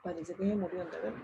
Parece que se murió, ¿de verdad?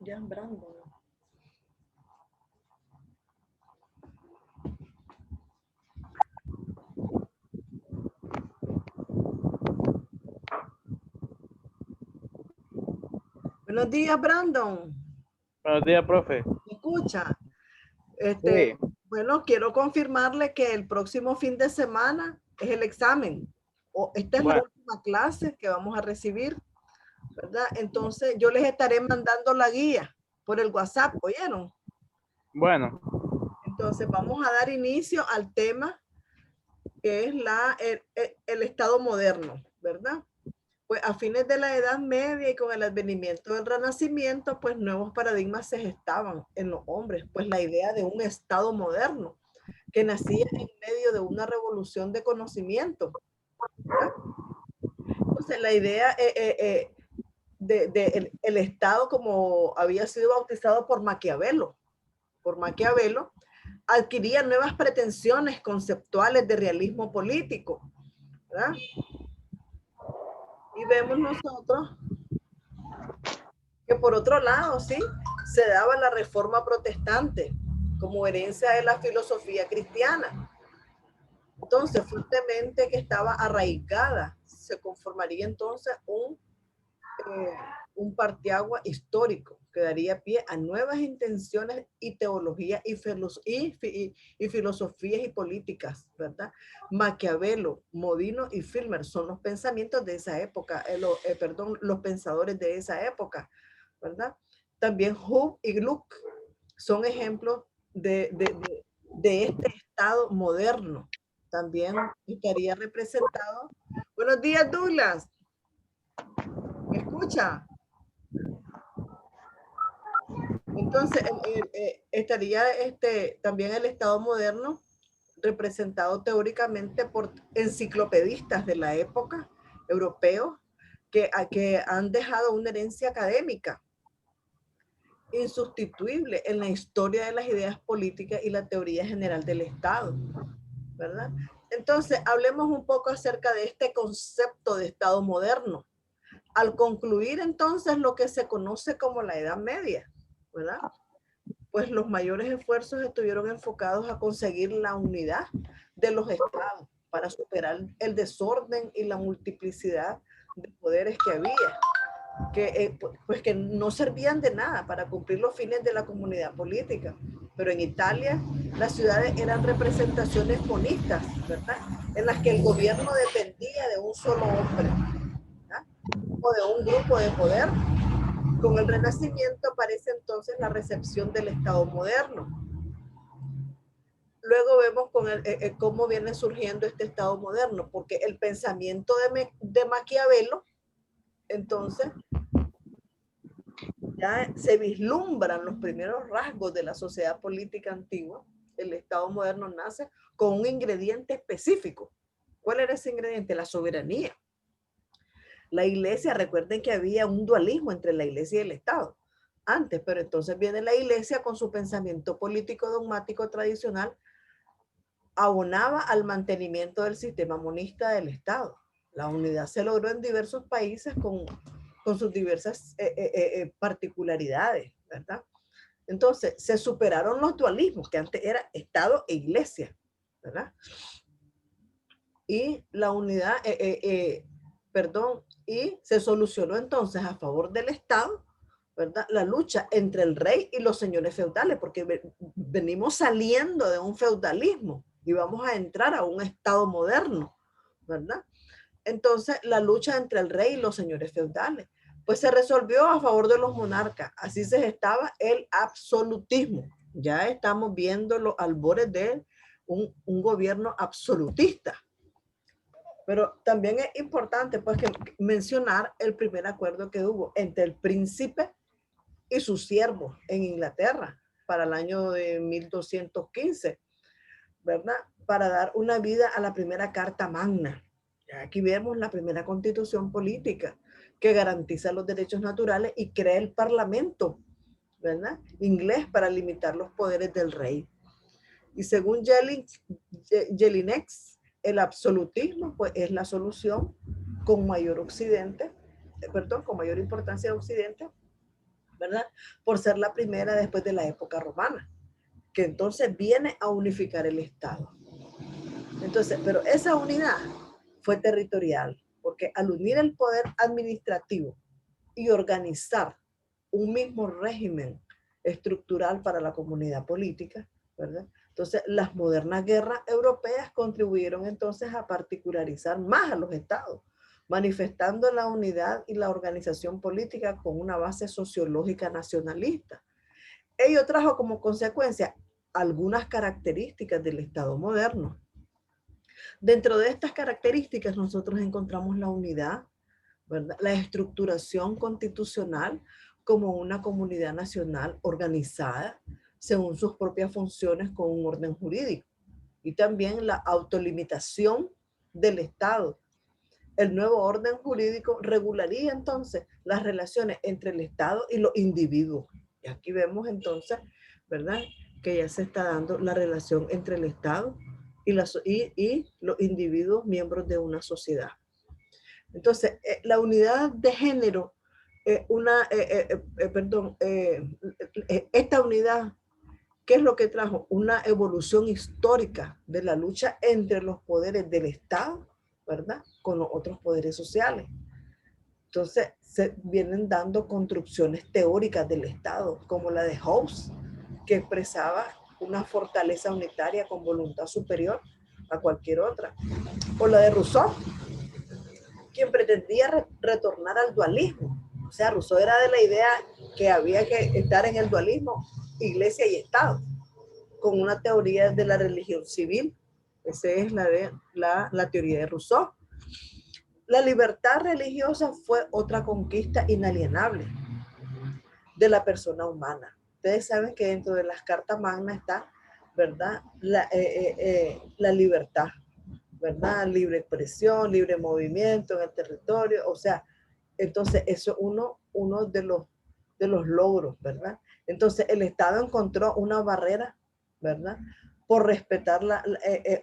Ya, Brandon. Buenos días, Brandon. Buenos días, profe. ¿Me escucha? Sí. Bueno, quiero confirmarle que el próximo fin de semana es el examen. Esta es la Bueno, última clase que vamos a recibir, ¿verdad? Entonces, yo les estaré mandando la guía por el WhatsApp, ¿oyeron? bueno, Entonces, vamos a dar inicio al tema que es el Estado moderno, ¿verdad? Pues a fines de la Edad Media y con el advenimiento del Renacimiento, pues nuevos paradigmas se gestaban en los hombres, pues la idea de un Estado moderno que nacía en medio de una revolución de conocimiento, ¿verdad? Entonces la idea de el Estado como había sido bautizado por Maquiavelo, adquiría nuevas pretensiones conceptuales de realismo político, ¿verdad? Y vemos nosotros que por otro lado, sí, se daba la reforma protestante como herencia de la filosofía cristiana. Entonces, fuertemente que estaba arraigada, se conformaría entonces un parteagua histórico que daría pie a nuevas intenciones y teología y filosofías y políticas, ¿verdad? Maquiavelo, Modino y Filmer son los pensamientos de esa época, los pensadores de esa época, ¿verdad? También Hume y Gluck son ejemplos de este estado moderno. También estaría representado. Buenos días, Douglas. ¿Me escucha? Entonces, estaría también el Estado moderno representado teóricamente por enciclopedistas de la época, europeos, que han dejado una herencia académica insustituible en la historia de las ideas políticas y la teoría general del Estado, ¿verdad? Entonces, hablemos un poco acerca de este concepto de Estado moderno. Al concluir entonces lo que se conoce como la Edad Media, ¿verdad? Pues los mayores esfuerzos estuvieron enfocados a conseguir la unidad de los estados para superar el desorden y la multiplicidad de poderes que había, pues que no servían de nada para cumplir los fines de la comunidad política. Pero en Italia las ciudades eran representaciones monistas, ¿verdad? En las que el gobierno dependía de un solo hombre, ¿verdad? O de un grupo de poder. Con el Renacimiento aparece entonces la recepción del Estado moderno. Luego vemos cómo viene surgiendo este Estado moderno, porque el pensamiento de Maquiavelo, entonces, ya se vislumbran los primeros rasgos de la sociedad política antigua. El Estado moderno nace con un ingrediente específico. ¿Cuál era ese ingrediente? La soberanía. La iglesia, recuerden que había un dualismo entre la iglesia y el Estado antes, pero entonces viene la iglesia con su pensamiento político dogmático tradicional, abonaba al mantenimiento del sistema monista del Estado. La unidad se logró en diversos países con sus diversas particularidades, ¿verdad? Entonces, se superaron los dualismos, que antes era Estado e Iglesia, ¿verdad? Y la unidad perdón, y se solucionó entonces a favor del Estado, ¿verdad? La lucha entre el rey y los señores feudales, porque venimos saliendo de un feudalismo y vamos a entrar a un Estado moderno, ¿verdad? Entonces, la lucha entre el rey y los señores feudales, pues se resolvió a favor de los monarcas. Así se gestaba el absolutismo. Ya estamos viendo los albores de un gobierno absolutista. Pero también es importante pues que mencionar el primer acuerdo que hubo entre el príncipe y su siervo en Inglaterra para el año de 1215, ¿verdad? Para dar una vida a la primera Carta Magna. Aquí vemos la primera constitución política que garantiza los derechos naturales y crea el parlamento, ¿verdad? Inglés para limitar los poderes del rey. Y según Jelinek, el absolutismo pues, es la solución con mayor con mayor importancia de Occidente, ¿verdad? Por ser la primera después de la época romana, que entonces viene a unificar el Estado. Entonces, pero esa unidad fue territorial, porque al unir el poder administrativo y organizar un mismo régimen estructural para la comunidad política, ¿verdad? Entonces, las modernas guerras europeas contribuyeron entonces a particularizar más a los estados, manifestando la unidad y la organización política con una base sociológica nacionalista. Ello trajo como consecuencia algunas características del Estado moderno. Dentro de estas características nosotros encontramos la unidad, ¿verdad? La estructuración constitucional como una comunidad nacional organizada según sus propias funciones con un orden jurídico, y también la autolimitación del Estado. El nuevo orden jurídico regularía entonces las relaciones entre el Estado y los individuos. Y aquí vemos entonces, ¿verdad?, que ya se está dando la relación entre el Estado y los individuos miembros de una sociedad. Entonces, la unidad de género, esta unidad, ¿qué es lo que trajo? Una evolución histórica de la lucha entre los poderes del Estado, ¿verdad?, con los otros poderes sociales. Entonces, se vienen dando construcciones teóricas del Estado, como la de Hobbes, que expresaba una fortaleza unitaria con voluntad superior a cualquier otra. O la de Rousseau, quien pretendía retornar al dualismo. O sea, Rousseau era de la idea que había que estar en el dualismo, iglesia y Estado, con una teoría de la religión civil. Esa es la teoría de Rousseau. La libertad religiosa fue otra conquista inalienable de la persona humana. Ustedes saben que dentro de las cartas magnas está, ¿verdad?, la libertad, ¿verdad? Libre expresión, libre movimiento en el territorio, o sea, entonces eso es uno de los logros, ¿verdad? Entonces el Estado encontró una barrera, ¿verdad?, por respetar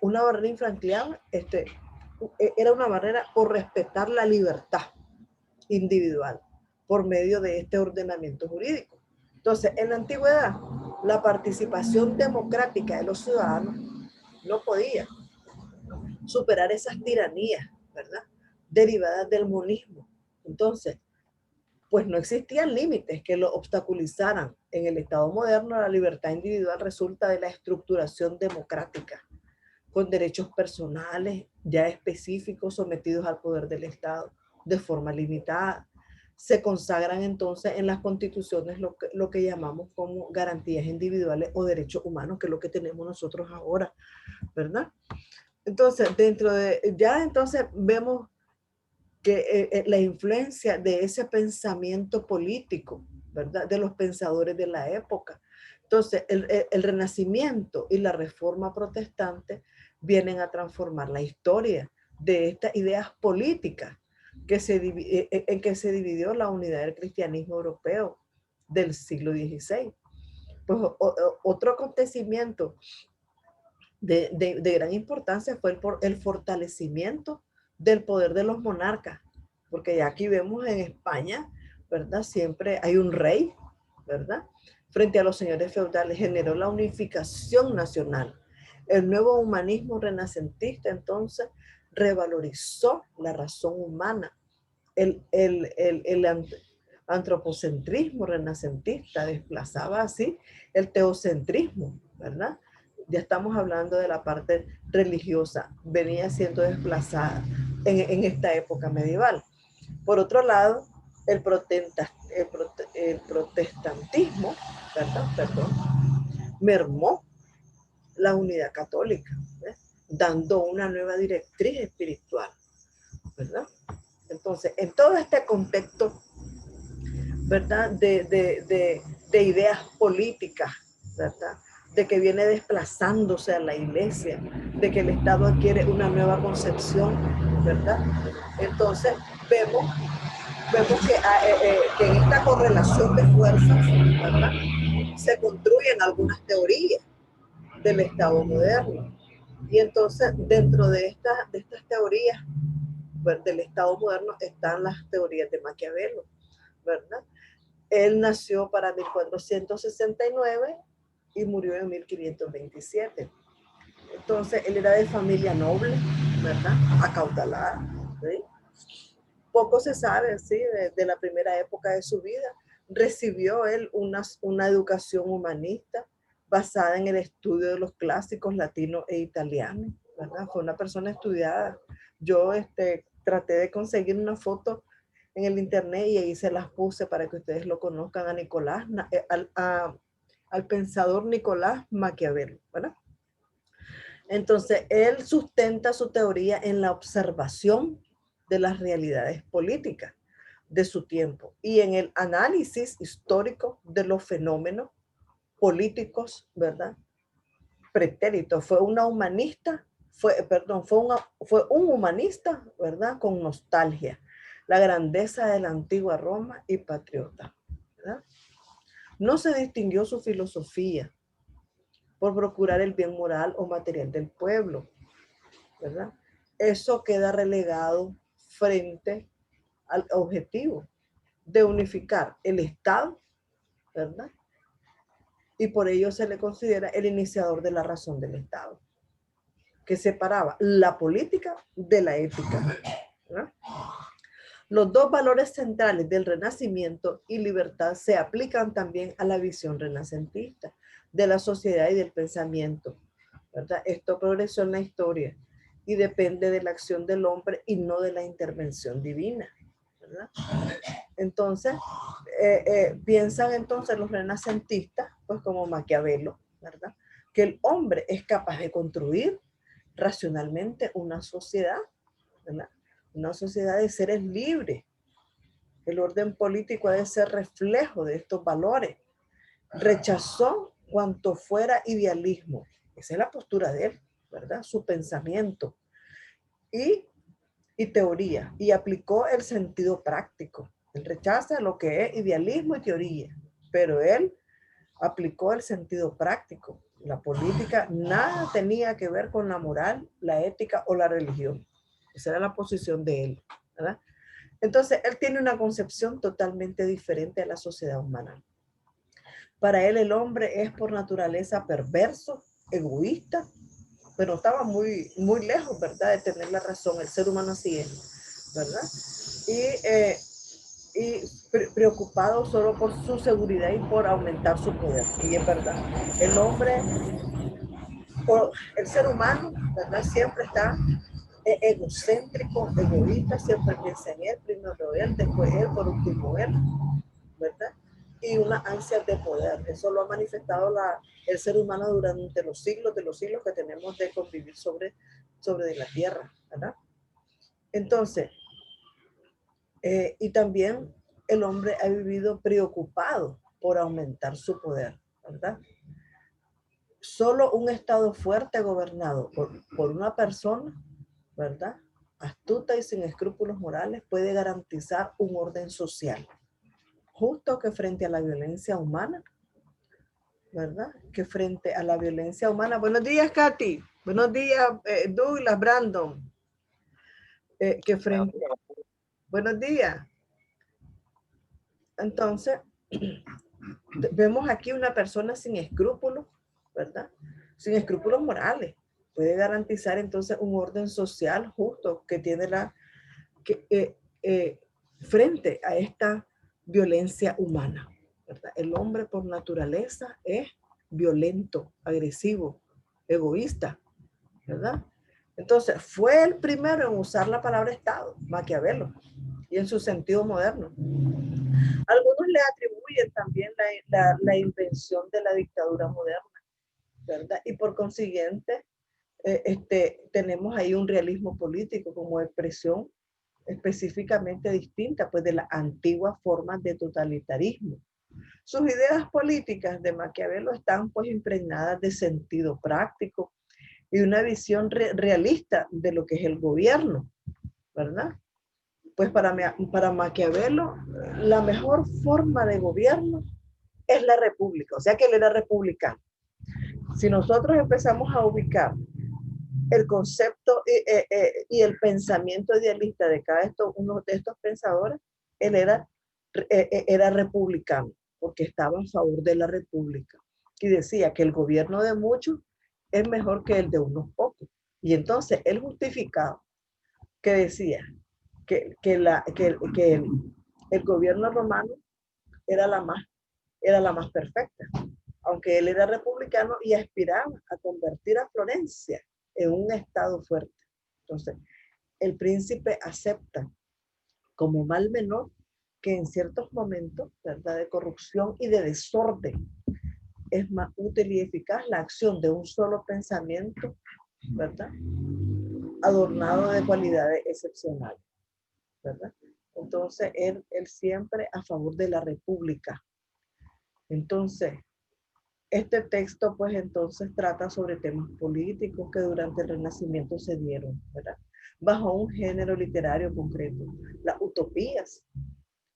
una barrera infranqueable, era una barrera por respetar la libertad individual por medio de este ordenamiento jurídico. Entonces, en la antigüedad, la participación democrática de los ciudadanos no podía superar esas tiranías, ¿verdad?, derivadas del monismo. Entonces, pues no existían límites que lo obstaculizaran. En el Estado moderno, la libertad individual resulta de la estructuración democrática, con derechos personales ya específicos sometidos al poder del Estado de forma limitada. Se consagran entonces en las constituciones lo que llamamos como garantías individuales o derechos humanos, que es lo que tenemos nosotros ahora, ¿verdad? Entonces, entonces vemos que la influencia de ese pensamiento político, ¿verdad?, de los pensadores de la época. Entonces, el Renacimiento y la Reforma Protestante vienen a transformar la historia de estas ideas políticas en que se dividió la unidad del cristianismo europeo del siglo XVI. Pues otro acontecimiento de gran importancia fue el fortalecimiento del poder de los monarcas, porque ya aquí vemos en España, ¿verdad?, siempre hay un rey, ¿verdad?, frente a los señores feudales. Generó la unificación nacional. El nuevo humanismo renacentista entonces revalorizó la razón humana el antropocentrismo renacentista desplazaba así el teocentrismo, ¿verdad? Ya estamos hablando de la parte religiosa, venía siendo desplazada en esta época medieval. Por otro lado, el protestantismo, ¿verdad? Perdón, mermó la unidad católica, ¿ves? Dando una nueva directriz espiritual, ¿verdad? Entonces, en todo este contexto, ¿verdad? De ideas políticas, ¿verdad? De que viene desplazándose a la iglesia, de que el Estado adquiere una nueva concepción, ¿verdad? Entonces, vemos que en esta correlación de fuerzas, ¿verdad? Se construyen algunas teorías del Estado moderno. Y entonces, dentro de estas teorías del Estado moderno están las teorías de Maquiavelo, ¿verdad? Él nació para 1469 y murió en 1527. Entonces, él era de familia noble, ¿verdad? Acaudalada, ¿sí? Poco se sabe, ¿sí? De la primera época de su vida. Recibió él una educación humanista basada en el estudio de los clásicos latinos e italianos, ¿verdad? Fue una persona estudiada. Yo traté de conseguir una foto en el internet y ahí se las puse para que ustedes lo conozcan a Nicolás, al pensador Nicolás Maquiavelo, ¿verdad? Entonces, él sustenta su teoría en la observación de las realidades políticas de su tiempo y en el análisis histórico de los fenómenos políticos, ¿verdad? Pretérito. Fue una humanista, fue un humanista, ¿verdad? Con nostalgia, la grandeza de la antigua Roma y patriota, ¿verdad? No se distinguió su filosofía por procurar el bien moral o material del pueblo, ¿verdad? Eso queda relegado frente al objetivo de unificar el Estado, ¿verdad? Y por ello se le considera el iniciador de la razón del Estado, que separaba la política de la ética, ¿verdad? Los dos valores centrales del Renacimiento y libertad se aplican también a la visión renacentista de la sociedad y del pensamiento, ¿verdad? Esto progresó en la historia y depende de la acción del hombre y no de la intervención divina, ¿verdad? Entonces, piensan entonces los renacentistas, pues como Maquiavelo, ¿verdad? Que el hombre es capaz de construir racionalmente una sociedad, ¿verdad? Una sociedad de seres libres. El orden político ha de ser reflejo de estos valores. Rechazó cuanto fuera idealismo. Esa es la postura de él, ¿verdad? Su pensamiento y teoría. Y aplicó el sentido práctico. Él rechaza lo que es idealismo y teoría, pero él aplicó el sentido práctico. La política nada tenía que ver con la moral, la ética o la religión. Esa era la posición de él, ¿verdad? Entonces, él tiene una concepción totalmente diferente a la sociedad humana. Para él el hombre es por naturaleza perverso, egoísta, pero estaba muy, muy lejos, ¿verdad?, de tener la razón. El ser humano así es, ¿verdad? Y preocupado solo por su seguridad y por aumentar su poder. Y es verdad, el hombre, el ser humano, ¿verdad?, siempre está egocéntrico, egoísta, siempre piensa en él, primero él, después él, por último él, ¿verdad? Y una ansia de poder. Eso lo ha manifestado el ser humano durante los siglos de los siglos que tenemos de convivir sobre la tierra, ¿verdad? Entonces, y también el hombre ha vivido preocupado por aumentar su poder, ¿verdad? Solo un Estado fuerte gobernado por una persona, ¿verdad?, astuta y sin escrúpulos morales puede garantizar un orden social justo que frente a la violencia humana, ¿verdad? Que frente a la violencia humana. Buenos días, Katy. Buenos días, Douglas, Brandon. Que frente... Buenos días. Entonces, vemos aquí una persona sin escrúpulos, ¿verdad? Sin escrúpulos morales. Puede garantizar entonces un orden social justo que tiene frente a esta violencia humana, ¿verdad? El hombre por naturaleza es violento, agresivo, egoísta, ¿verdad? Entonces, fue el primero en usar la palabra Estado, Maquiavelo, y en su sentido moderno. Algunos le atribuyen también la invención de la dictadura moderna, ¿verdad? Y por consiguiente, tenemos ahí un realismo político como expresión específicamente distinta pues, de las antiguas formas de totalitarismo. Sus ideas políticas de Maquiavelo están pues impregnadas de sentido práctico y una visión realista de lo que es el gobierno, ¿verdad? Pues para Maquiavelo, la mejor forma de gobierno es la república, o sea que él era republicano. Si nosotros empezamos a ubicar el concepto y el pensamiento idealista de uno de estos pensadores, él era republicano, porque estaba a favor de la república. Y decía que el gobierno de muchos es mejor que el de unos pocos. Y entonces él justificaba que decía que el gobierno romano era era la más perfecta, aunque él era republicano y aspiraba a convertir a Florencia en un estado fuerte. Entonces, el príncipe acepta como mal menor que en ciertos momentos, ¿verdad?, de corrupción y de desorden, es más útil y eficaz la acción de un solo pensamiento, ¿verdad?, adornado de cualidades excepcionales, ¿verdad? Entonces, él siempre a favor de la república. Entonces, este texto, pues entonces trata sobre temas políticos que durante el Renacimiento se dieron, ¿verdad? Bajo un género literario concreto, las utopías,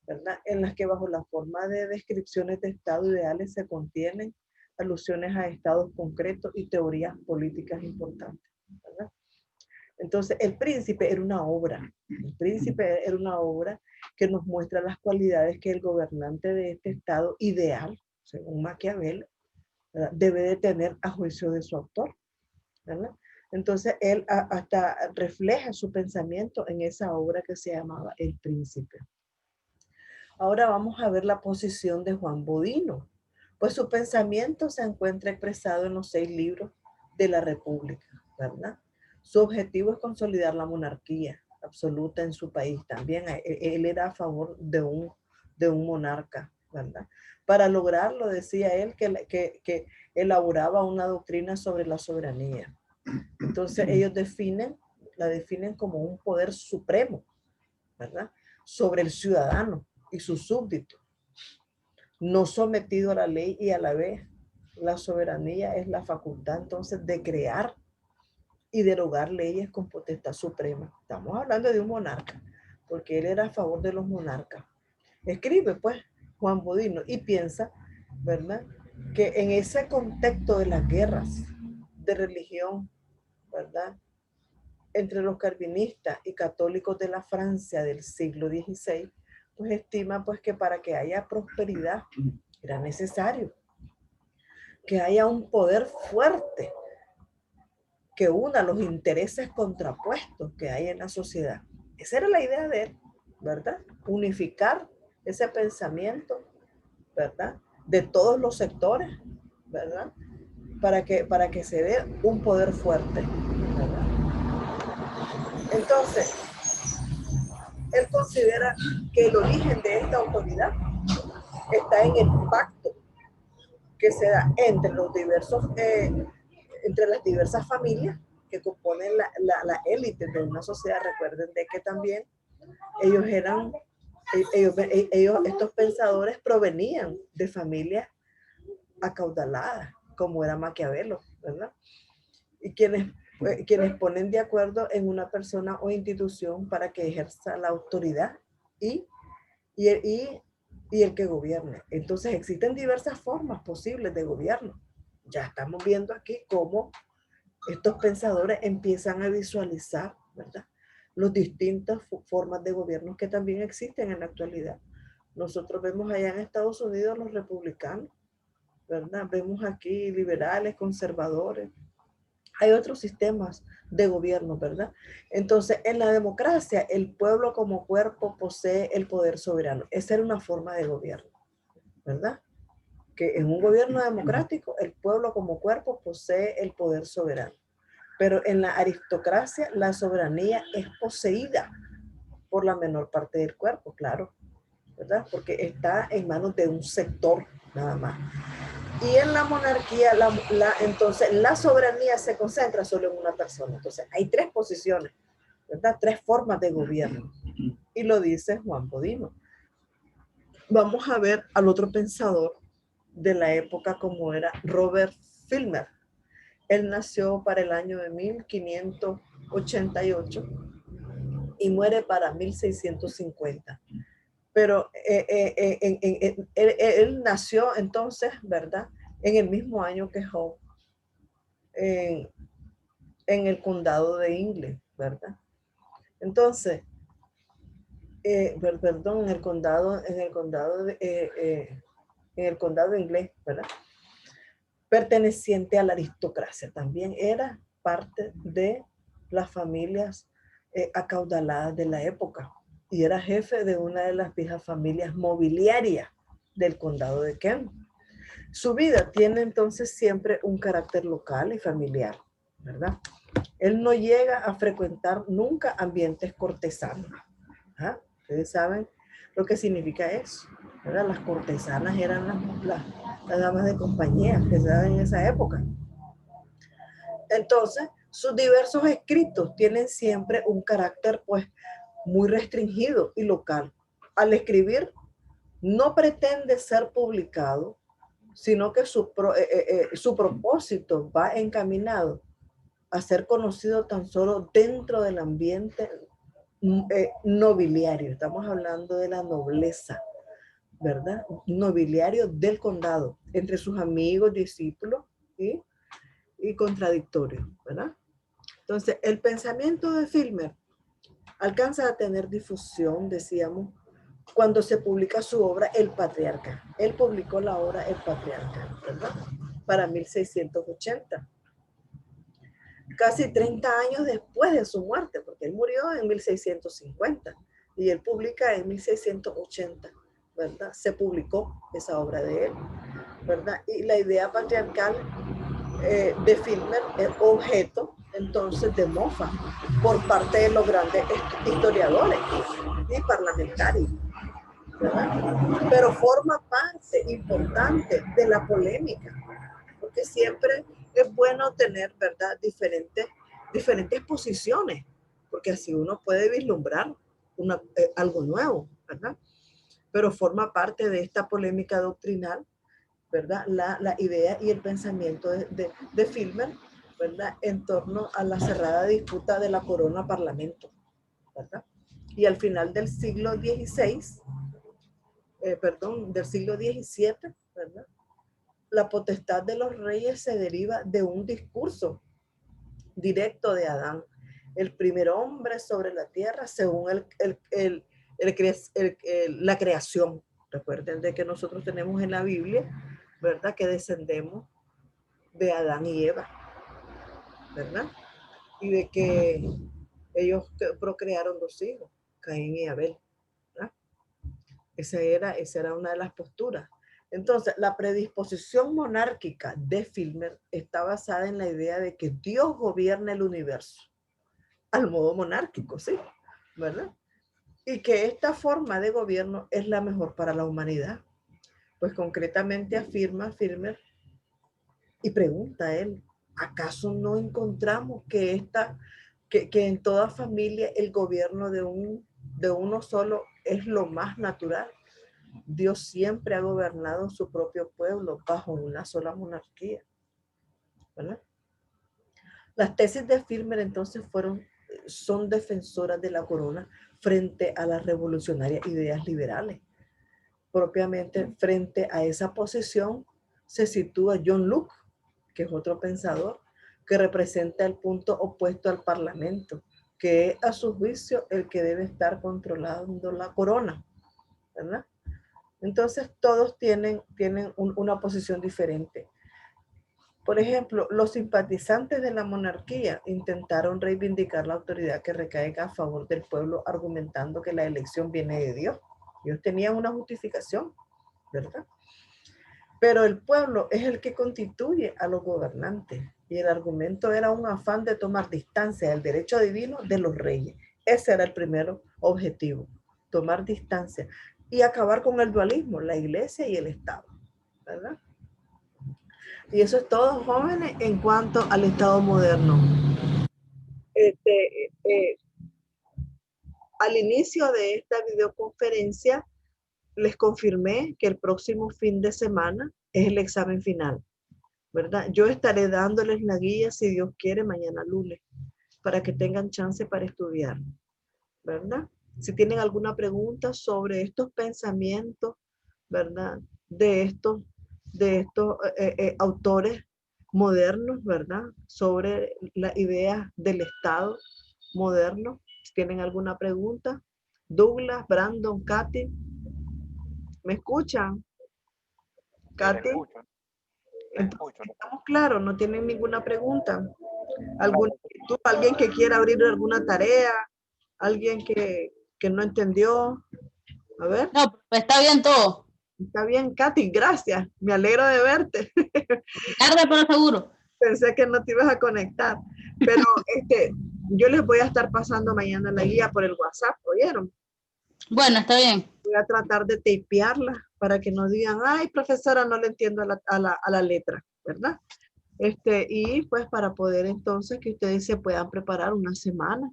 ¿verdad? En las que bajo la forma de descripciones de estados ideales se contienen alusiones a estados concretos y teorías políticas importantes, ¿verdad? Entonces, El Príncipe era una obra. El Príncipe era una obra que nos muestra las cualidades que el gobernante de este estado ideal, según Maquiavelo, ¿verdad?, debe de tener a juicio de su autor, ¿verdad? Entonces, él hasta refleja su pensamiento en esa obra que se llamaba El Príncipe. Ahora vamos a ver la posición de Juan Bodino. Pues su pensamiento se encuentra expresado en los 6 libros de la República, ¿verdad? Su objetivo es consolidar la monarquía absoluta en su país. También él era a favor de un monarca, ¿verdad? Para lograrlo, decía él, que elaboraba una doctrina sobre la soberanía. Entonces ellos la definen como un poder supremo, ¿verdad?, sobre el ciudadano y sus súbditos, no sometido a la ley, y a la vez la soberanía es la facultad entonces de crear y derogar leyes con potestad suprema. Estamos hablando de un monarca, porque él era a favor de los monarcas. Escribe pues Juan Bodino y piensa, ¿verdad?, que en ese contexto de las guerras de religión, ¿verdad?, entre los calvinistas y católicos de la Francia del siglo XVI, pues estima pues que para que haya prosperidad era necesario que haya un poder fuerte que una los intereses contrapuestos que hay en la sociedad. Esa era la idea de él, ¿verdad? Unificar ese pensamiento, ¿verdad?, de todos los sectores, ¿verdad?, para que se dé un poder fuerte, ¿verdad? Entonces, él considera que el origen de esta autoridad está en el pacto que se da entre las diversas familias que componen la élite de una sociedad. Recuerden de que también ellos estos pensadores provenían de familias acaudaladas, como era Maquiavelo, ¿verdad? Y quienes ponen de acuerdo en una persona o institución para que ejerza la autoridad y el que gobierne. Entonces existen diversas formas posibles de gobierno. Ya estamos viendo aquí cómo estos pensadores empiezan a visualizar, ¿verdad?, las distintas formas de gobierno que también existen en la actualidad. Nosotros vemos allá en Estados Unidos los republicanos, ¿verdad? Vemos aquí liberales, conservadores, Hay otros sistemas de gobierno, ¿verdad? Entonces, en la democracia, el pueblo como cuerpo posee el poder soberano. Esa era una forma de gobierno, ¿verdad? Que en un gobierno democrático, el pueblo como cuerpo posee el poder soberano. Pero en la aristocracia, la soberanía es poseída por la menor parte del cuerpo, claro, ¿verdad? Porque está en manos de un sector nada más. Y en la monarquía, entonces la soberanía se concentra solo en una persona. Entonces hay tres posiciones, ¿verdad? Tres formas de gobierno. Y lo dice Juan Bodino. Vamos a ver al otro pensador de la época como era Robert Filmer. Él nació para el año de 1588 y muere para 1650. Pero él nació entonces, ¿verdad? En el mismo año que Howe, en, en el condado de Ingle, ¿verdad? Entonces, perdón, en el condado de Ingle, ¿verdad? Perteneciente a la aristocracia. También era parte de las familias acaudaladas de la época y era jefe de una de las viejas familias mobiliarias del condado de Kent. Su vida tiene entonces siempre un carácter local y familiar, ¿verdad? Él no llega a frecuentar nunca ambientes cortesanos. ¿Ah? Ustedes saben lo que significa eso, ¿verdad? Las cortesanas eran las damas de compañía que se daban en esa época. Entonces, sus diversos escritos tienen siempre un carácter, pues, muy restringido y local. Al escribir, no pretende ser publicado, sino que su propósito va encaminado a ser conocido tan solo dentro del ambiente nobiliario. Estamos hablando de la nobleza, ¿verdad? Nobiliario del condado, entre sus amigos, discípulos y contradictorios, ¿verdad? Entonces, el pensamiento de Filmer alcanza a tener difusión, decíamos, cuando se publica su obra El Patriarca. Él publicó la obra El Patriarca, ¿verdad? Para 1680. Casi 30 años después de su muerte, porque él murió en 1650 y él publica en 1680, ¿verdad? Se publicó esa obra de él, ¿verdad? Y la idea patriarcal de Filmer es objeto entonces de mofa por parte de los grandes historiadores y parlamentarios, ¿verdad? Pero forma parte importante de la polémica, porque siempre es bueno tener, ¿verdad?, diferentes posiciones, porque así uno puede vislumbrar algo nuevo, ¿verdad? Pero forma parte de esta polémica doctrinal, ¿verdad? La idea y el pensamiento de Filmer, ¿verdad? En torno a la cerrada disputa de la corona-parlamento, ¿verdad? Y al final del siglo XVI, del siglo XVII, ¿verdad? La potestad de los reyes se deriva de un discurso directo de Adán, el primer hombre sobre la tierra según la creación. Recuerden de que nosotros tenemos en la Biblia, ¿verdad?, que descendemos de Adán y Eva, ¿verdad? Y de que ellos procrearon dos hijos, Caín y Abel, ¿verdad? Esa era una de las posturas. Entonces, la predisposición monárquica de Filmer está basada en la idea de que Dios gobierna el universo al modo monárquico, ¿sí? ¿Verdad? Y que esta forma de gobierno es la mejor para la humanidad. Pues concretamente afirma Filmer y pregunta a él, ¿acaso no encontramos que en toda familia el gobierno de uno solo es lo más natural? Dios siempre ha gobernado su propio pueblo bajo una sola monarquía, ¿verdad? Las tesis de Filmer entonces son defensoras de la corona frente a las revolucionarias ideas liberales. Propiamente frente a esa posición se sitúa John Locke, que es otro pensador que representa el punto opuesto al parlamento, que es a su juicio el que debe estar controlando la corona, ¿verdad? Entonces todos tienen una posición diferente. Por ejemplo, los simpatizantes de la monarquía intentaron reivindicar la autoridad que recaiga a favor del pueblo, argumentando que la elección viene de Dios. Ellos tenían una justificación, ¿verdad? Pero el pueblo es el que constituye a los gobernantes. Y el argumento era un afán de tomar distancia del derecho divino de los reyes. Ese era el primer objetivo, tomar distancia y acabar con el dualismo, la iglesia y el Estado, ¿verdad? Y eso es todo, jóvenes, en cuanto al Estado moderno. Al inicio de esta videoconferencia, les confirmé que el próximo fin de semana es el examen final, ¿verdad? Yo estaré dándoles la guía, si Dios quiere, mañana lunes, para que tengan chance para estudiar, ¿verdad? Si tienen alguna pregunta sobre estos pensamientos, ¿verdad? De estos autores modernos, ¿verdad? Sobre la idea del Estado moderno. Si tienen alguna pregunta. Douglas, Brandon, Katy. ¿Me escuchan? Katy. Estamos claros, no tienen ninguna pregunta. ¿Alguien que quiera abrir alguna tarea? ¿Alguien que no entendió? A ver. No, está bien todo. Está bien, Katy, gracias. Me alegro de verte. Tarde, pero seguro. Pensé que no te ibas a conectar. Pero yo les voy a estar pasando mañana la guía por el WhatsApp, ¿oyeron? Bueno, está bien. Voy a tratar de tapearla para que no digan, ay, profesora, no le entiendo a la letra, ¿verdad? Y pues para poder entonces que ustedes se puedan preparar una semana,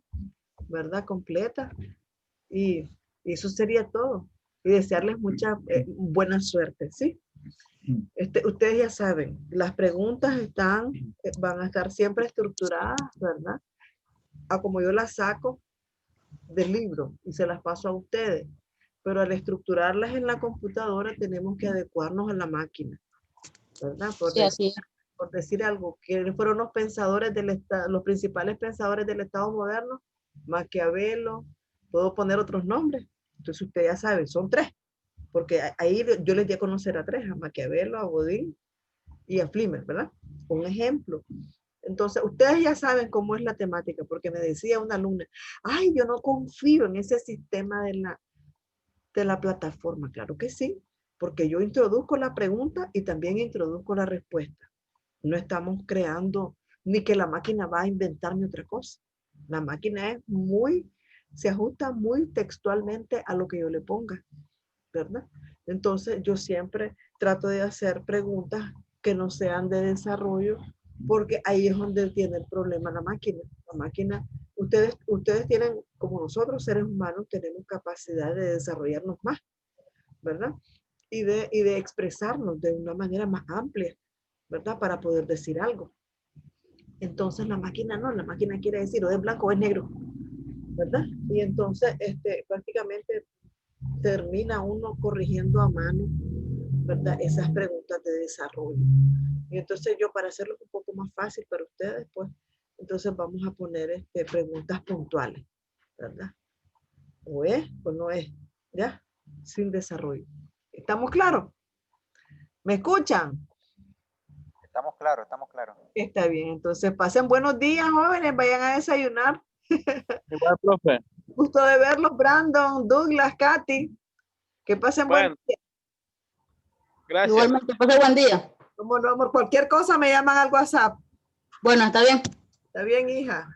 ¿verdad? Completa. Y eso sería todo. Y desearles mucha buena suerte, ¿sí? Ustedes ya saben, las preguntas van a estar siempre estructuradas, ¿verdad? A como yo las saco del libro y se las paso a ustedes. Pero al estructurarlas en la computadora tenemos que adecuarnos a la máquina, ¿verdad? Por decir algo, que fueron los pensadores del Estado, los principales pensadores del Estado moderno, Maquiavelo, puedo poner otros nombres. Entonces usted ya sabe, son 3, porque ahí yo les di a conocer a 3, a Maquiavelo, a Godin y a Flimer, ¿verdad? Un ejemplo. Entonces, ustedes ya saben cómo es la temática, porque me decía una alumna, ay, yo no confío en ese sistema de la plataforma. Claro que sí, porque yo introduzco la pregunta y también introduzco la respuesta. No estamos creando, ni que la máquina va a inventarme otra cosa. La máquina se ajusta muy textualmente a lo que yo le ponga, ¿verdad? Entonces, yo siempre trato de hacer preguntas que no sean de desarrollo, porque ahí es donde tiene el problema la máquina. La máquina, ustedes tienen, como nosotros seres humanos, tenemos capacidad de desarrollarnos más, ¿verdad? Y de expresarnos de una manera más amplia, ¿verdad? Para poder decir algo. Entonces la máquina no, la máquina quiere decir o es blanco o es negro, ¿verdad? Y entonces prácticamente termina uno corrigiendo a mano, ¿verdad? Esas preguntas de desarrollo. Y entonces yo, para hacerlo un poco más fácil para ustedes, pues, entonces vamos a poner preguntas puntuales, ¿verdad? O es o no es, ¿ya? Sin desarrollo. ¿Estamos claros? ¿Me escuchan? Estamos claros, estamos claros. Está bien, entonces pasen buenos días, jóvenes, vayan a desayunar. Igual, profe. Gusto de verlos, Brandon, Douglas, Katy. Que pasen buen día. Gracias. Igualmente, pase buen día. Como no, amor, cualquier cosa me llaman al WhatsApp. Bueno, está bien. Está bien, hija.